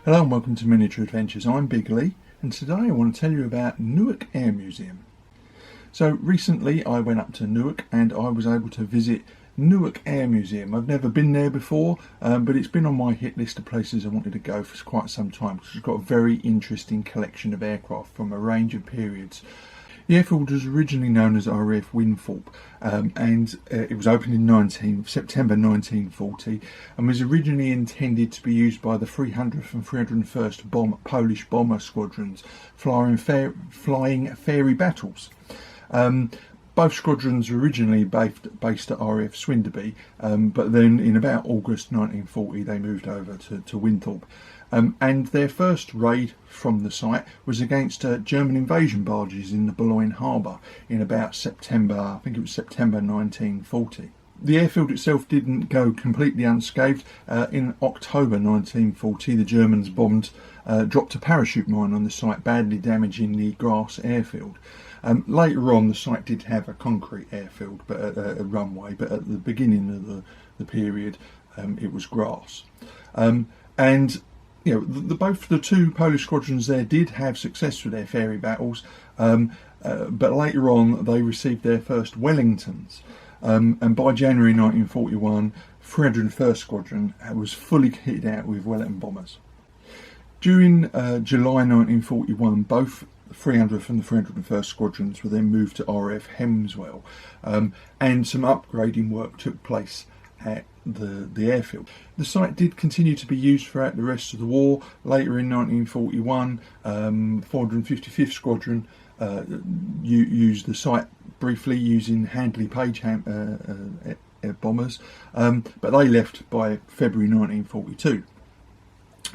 Hello and welcome to Miniature Adventures. I'm Big Lee and today I want to tell you about Newark Air Museum. So recently I went up to Newark and I was able to visit Newark Air Museum. I've never been there before, but it's been on my hit list of places I wanted to go for quite some time because it's got a very interesting collection of aircraft from a range of periods. The airfield was originally known as RAF Winthrop and it was opened in September 1940 and was originally intended to be used by the 300th and 301st Polish bomber squadrons flying ferry battles. Both squadrons were originally based at RAF Swindon, but then in about August 1940 they moved over to Winthrop. And their first raid from the site was against German invasion barges in the Boulogne harbour in about September 1940. The airfield itself didn't go completely unscathed. In October 1940 the Germans dropped a parachute mine on the site, badly damaging the grass airfield. Later on the site did have a concrete airfield, but a runway, but at the beginning of the period it was grass. And you know, both the two Polish squadrons there did have success with their ferry battles, but later on they received their first Wellingtons, and by January 1941 301st Squadron was fully kitted out with Wellington bombers. During July 1941 both the 300th and the 301st Squadrons were then moved to RAF Hemswell, and some upgrading work took place at the airfield. The site did continue to be used throughout the rest of the war. Later in 1941, 455th Squadron used the site briefly using Handley Page bombers, but they left by February 1942.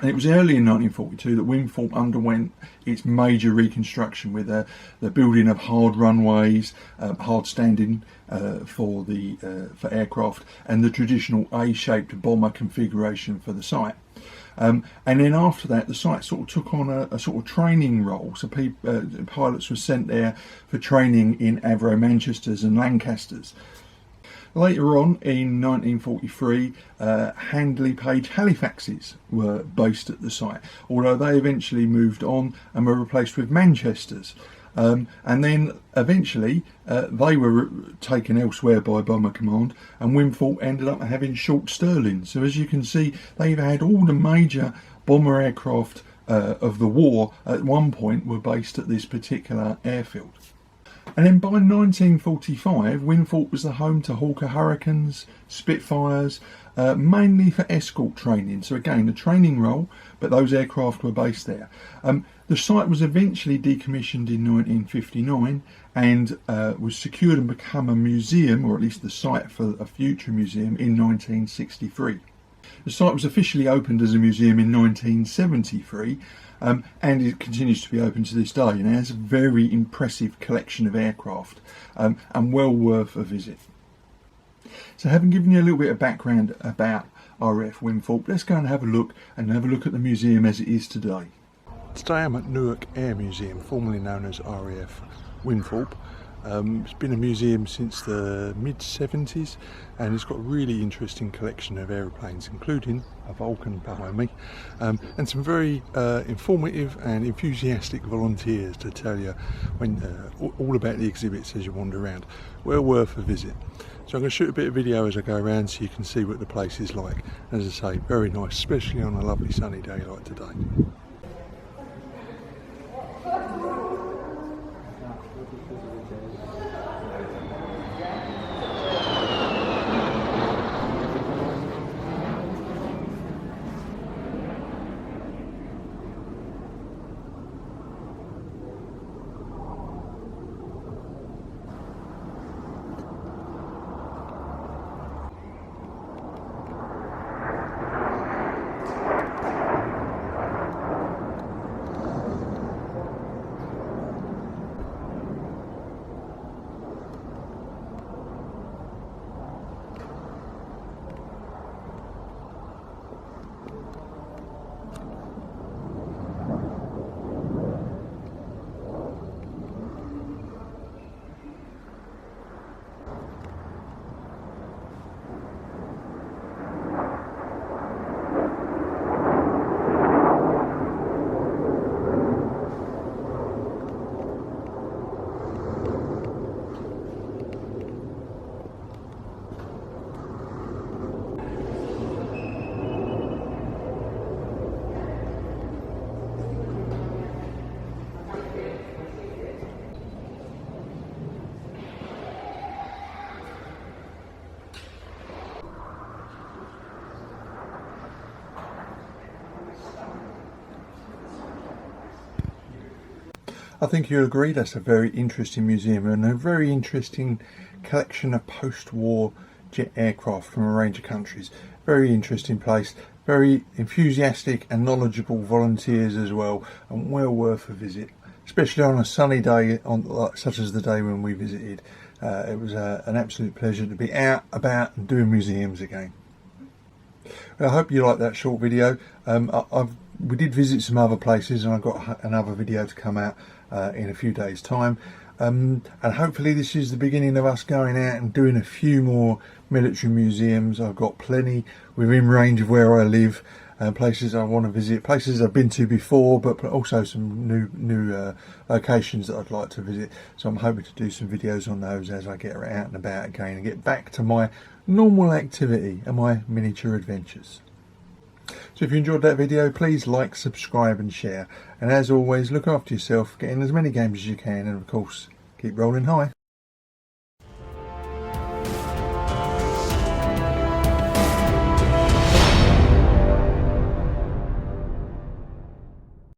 And it was early in 1942 that Winthrop underwent its major reconstruction with the building of hard runways, hard standing for aircraft, and the traditional A-shaped bomber configuration for the site. And then after that, the site sort of took on a sort of training role. So pilots were sent there for training in Avro Manchesters and Lancasters. Later on in 1943, Handley Page Halifaxes were based at the site, although they eventually moved on and were replaced with Manchesters. And then eventually they were taken elsewhere by Bomber Command, and Winthrop ended up having short Stirlings. So as you can see, they've had all the major bomber aircraft of the war at one point were based at this particular airfield. And then by 1945, Winthrop was the home to Hawker Hurricanes, Spitfires, mainly for escort training. So again, a training role, but those aircraft were based there. The site was eventually decommissioned in 1959 and was secured and become a museum, or at least the site for a future museum, in 1963. The site was officially opened as a museum in 1973, and it continues to be open to this day, and it has a very impressive collection of aircraft, and well worth a visit. So having given you a little bit of background about RAF Winthrop, let's go and have a look at the museum as it is today. Today I'm at Newark Air Museum, formerly known as RAF Winthrop. It's been a museum since the mid-70s, and it's got a really interesting collection of aeroplanes, including a Vulcan behind me, and some very informative and enthusiastic volunteers to tell you all about the exhibits as you wander around. Well worth a visit. So I'm going to shoot a bit of video as I go around so you can see what the place is like. As I say, very nice, especially on a lovely sunny day like today. I think you'll agree that's a very interesting museum and a very interesting collection of post-war jet aircraft from a range of countries. Very interesting place, very enthusiastic and knowledgeable volunteers as well, and well worth a visit, especially on a sunny day such as the day when we visited. It was an absolute pleasure to be out, about and doing museums again. Well, I hope you liked that short video. We did visit some other places, and I've got another video to come out in a few days' time. And hopefully this is the beginning of us going out and doing a few more military museums. I've got plenty within range of where I live, places I want to visit, places I've been to before, but also some new locations that I'd like to visit. So I'm hoping to do some videos on those as I get out and about again and get back to my normal activity and my miniature adventures. So if you enjoyed that video, please like, subscribe and share. And as always, look after yourself, get in as many games as you can, and of course, keep rolling high.